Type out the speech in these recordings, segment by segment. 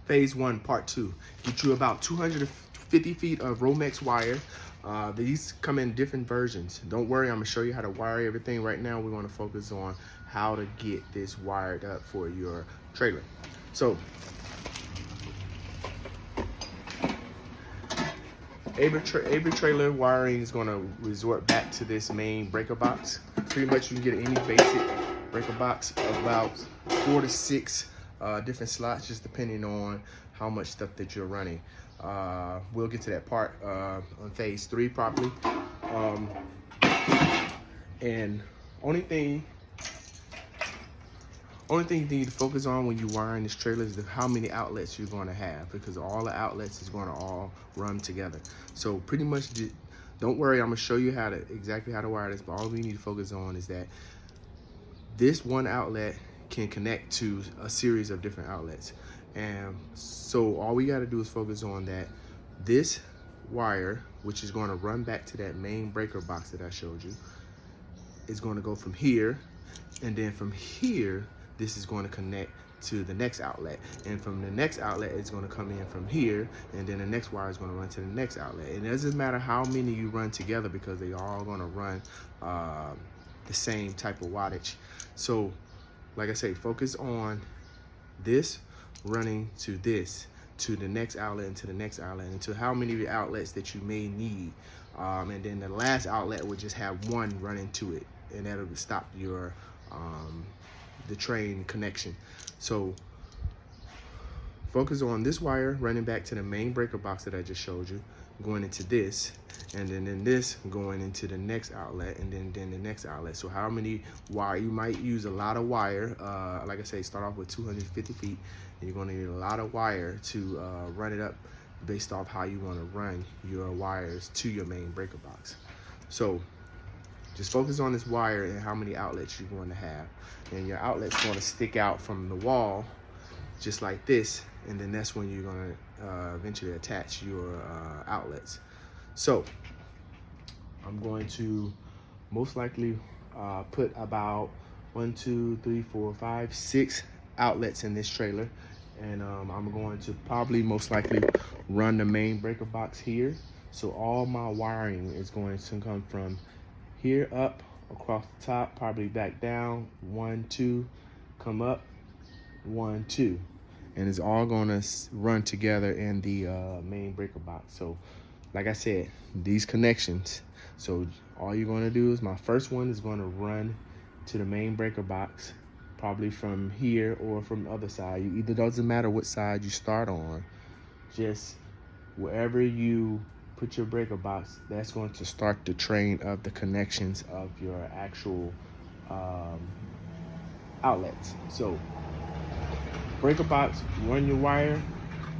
phase one, part two. Get you about 250 feet of Romex wire. These come in different versions. Don't worry, I'm gonna show you how to wire everything. Right now, we wanna focus on how to get this wired up for your trailer. So, every trailer wiring is gonna resort back to this main breaker box. Pretty much you can get any basic breaker box, about 4 to 6 different slots, just depending on how much stuff that you're running. We'll get to that part on phase 3 properly. And only thing you need to focus on when you wiring this trailer is how many outlets you're going to have, because all the outlets is going to all run together. So pretty much, don't worry, I'm going to show you exactly how to wire this, but all we need to focus on is that this one outlet can connect to a series of different outlets. And so all we got to do is focus on that this wire, which is going to run back to that main breaker box that I showed you, is going to go from here, and then from here this is going to connect to the next outlet, and from the next outlet it's going to come in from here, and then the next wire is going to run to the next outlet. And it doesn't matter how many you run together, because they all going to run the same type of wattage. So like I say, focus on this running to this, to the next outlet, and to the next outlet, and to how many outlets that you may need. And then the last outlet would just have one running to it, and that'll stop your the train connection. So focus on this wire running back to the main breaker box that I just showed you, going into this, and then this going into the next outlet, and then the next outlet. So how many wire? You might use a lot of wire. Like I say, start off with 250 feet, and you're going to need a lot of wire to run it up based off how you want to run your wires to your main breaker box. So just focus on this wire and how many outlets you're going to have. And your outlet's going to stick out from the wall just like this, and then that's when you're going to eventually attach your outlets. So I'm going to most likely put about 1, 2, 3, 4, 5, 6 outlets in this trailer, and I'm going to probably most likely run the main breaker box here. So all my wiring is going to come from here up across the top, probably back down, 1, 2, come up, 1, 2, and it's all going to run together in the main breaker box. So like I said, these connections, so all you're going to do is, my first one is going to run to the main breaker box, probably from here or from the other side. It doesn't matter what side you start on, just wherever you put your breaker box, that's going to start the train of the connections of your actual outlets. So breaker box, run your wire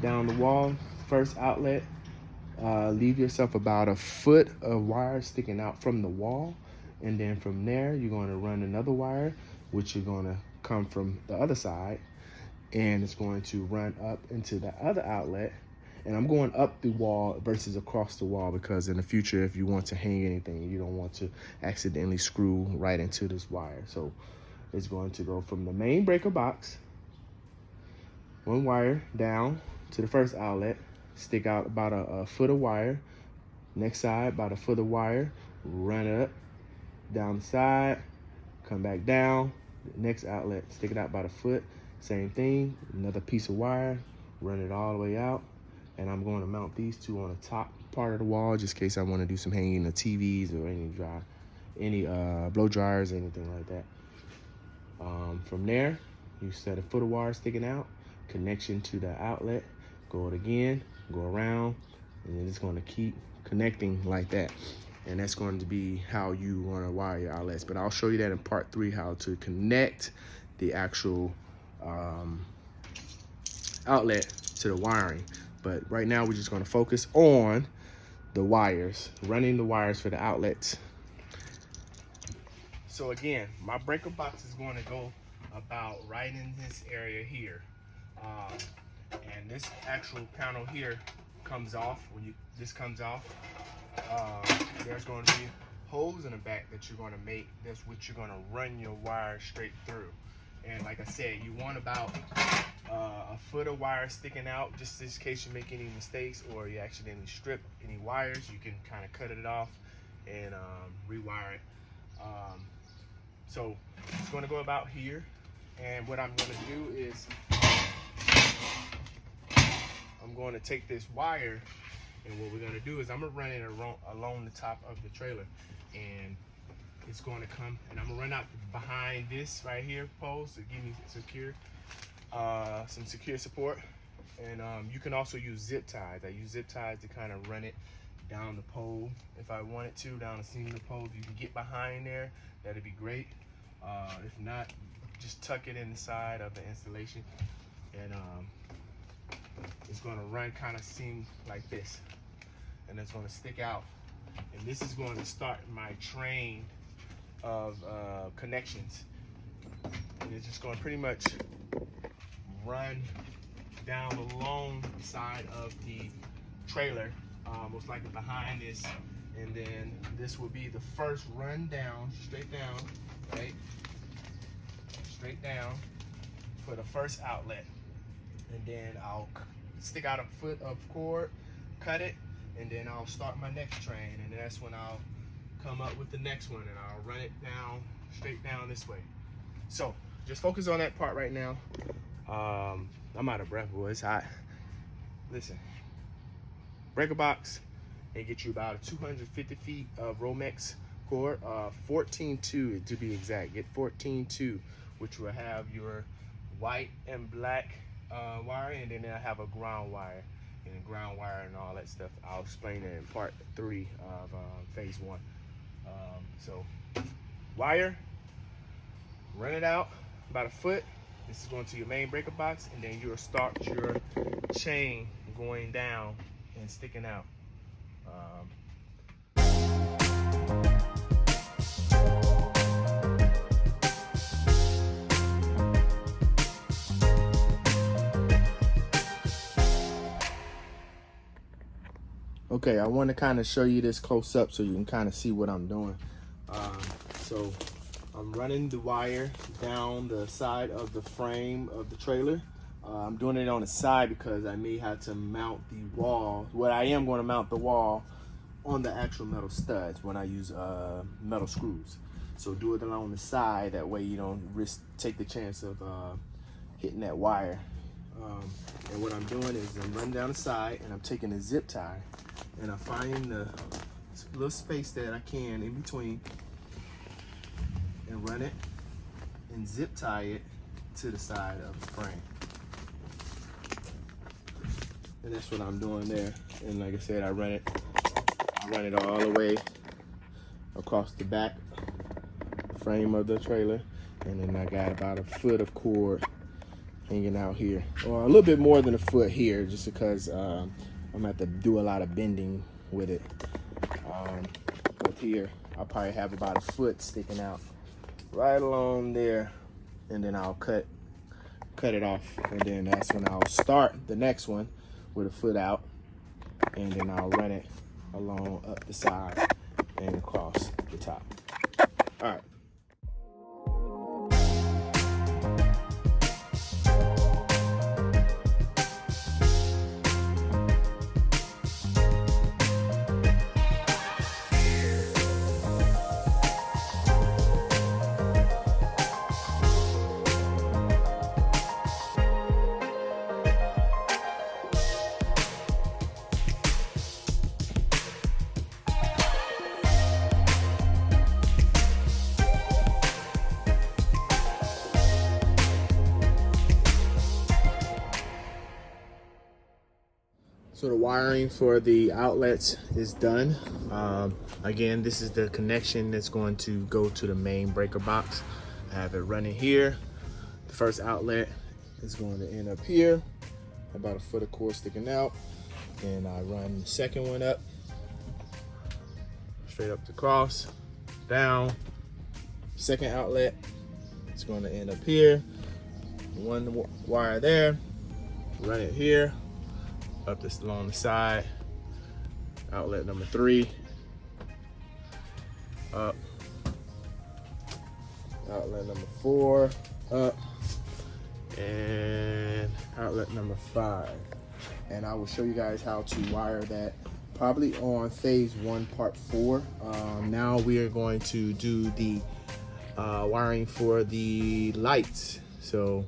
down the wall, first outlet, leave yourself about 1 foot of wire sticking out from the wall, and then from there you're going to run another wire, which you're going to come from the other side, and it's going to run up into the other outlet. And I'm going up the wall versus across the wall, because in the future, if you want to hang anything, you don't want to accidentally screw right into this wire. So it's going to go from the main breaker box, one wire down to the first outlet, stick out about a foot of wire, next side about 1 foot of wire, run up, down the side, come back down, the next outlet, stick it out about 1 foot, same thing, another piece of wire, run it all the way out. And I'm going to mount these two on the top part of the wall, just in case I want to do some hanging of TVs or any blow dryers or anything like that. From there, you set 1 foot of wire sticking out, connection to the outlet, go it again, go around, and then it's going to keep connecting like that. And that's going to be how you want to wire your outlets. But I'll show you that in part 3, how to connect the actual outlet to the wiring. But right now we're just going to focus on the wires, running the wires for the outlets. So again, my breaker box is going to go about right in this area here. And this actual panel here comes off. When this comes off, there's going to be holes in the back that you're going to make. That's what you're going to run your wire straight through. And like I said, you want about a foot of wire sticking out, just in case you make any mistakes or you accidentally strip any wires. You can kind of cut it off and rewire it. So it's going to go about here, and what I'm going to do is I'm going to take this wire, and what we're going to do is I'm going to run it along the top of the trailer, and it's going to come, and I'm going to run out behind this right here post to give me some secure support. And you can also use zip ties. I use zip ties to kind of run it down the pole if I wanted to, down the seam of the pole. If you can get behind there, that'd be great. If not, just tuck it in the side of the installation, and it's going to run kind of seam like this, and it's going to stick out, and this is going to start my train of connections, and it's just going to pretty much run down the long side of the trailer, most likely behind this, and then this will be the first run down, straight down, right? Straight down for the first outlet, and then I'll stick out a foot of cord, cut it, and then I'll start my next train, and that's when I'll come up with the next one, and I'll run it down, straight down this way. So just focus on that part right now. I'm out of breath, boy. It's hot. Listen, breaker box, they get you about 250 feet of Romex cord, 14.2 to be exact. Get 14.2, which will have your white and black wire, and then they'll have a ground wire, and ground wire and all that stuff. I'll explain it in part 3 of phase 1. So wire, run it out about a foot. This is going to your main breaker box, and then you'll start your chain going down and sticking out. Okay, I want to kind of show you this close up so you can kind of see what I'm doing. So I'm running the wire down the side of the frame of the trailer. I'm doing it on the side because I may have to mount the wall. Well, I am going to mount the wall on the actual metal studs when I use metal screws. So do it along the side, that way you don't take the chance of hitting that wire. And what I'm doing is I'm running down the side, and I'm taking a zip tie, and I'm finding the little space that I can in between, and run it and zip tie it to the side of the frame. And that's what I'm doing there. And like I said, I run it all the way across the back frame of the trailer, and then I got about a foot of cord hanging out here, or a little bit more than a foot here, just because I'm gonna have to do a lot of bending with it. But here I'll probably have about a foot sticking out right along there, and then I'll cut it off, and then that's when I'll start the next one with a foot out, and then I'll run it along up the side and across the top. All right. So the wiring for the outlets is done. Again, this is the connection that's going to go to the main breaker box. I have it running here. The first outlet is going to end up here, about a foot of cord sticking out. And I run the second one up, straight up the cross, down. Second outlet, it's going to end up here. One wire there, run it here, up this along the side. Outlet number 3, up. Outlet number 4, up. And and outlet number 5. And I will show you guys how to wire that probably on phase 1 part 4. Now we are going to do the wiring for the lights. So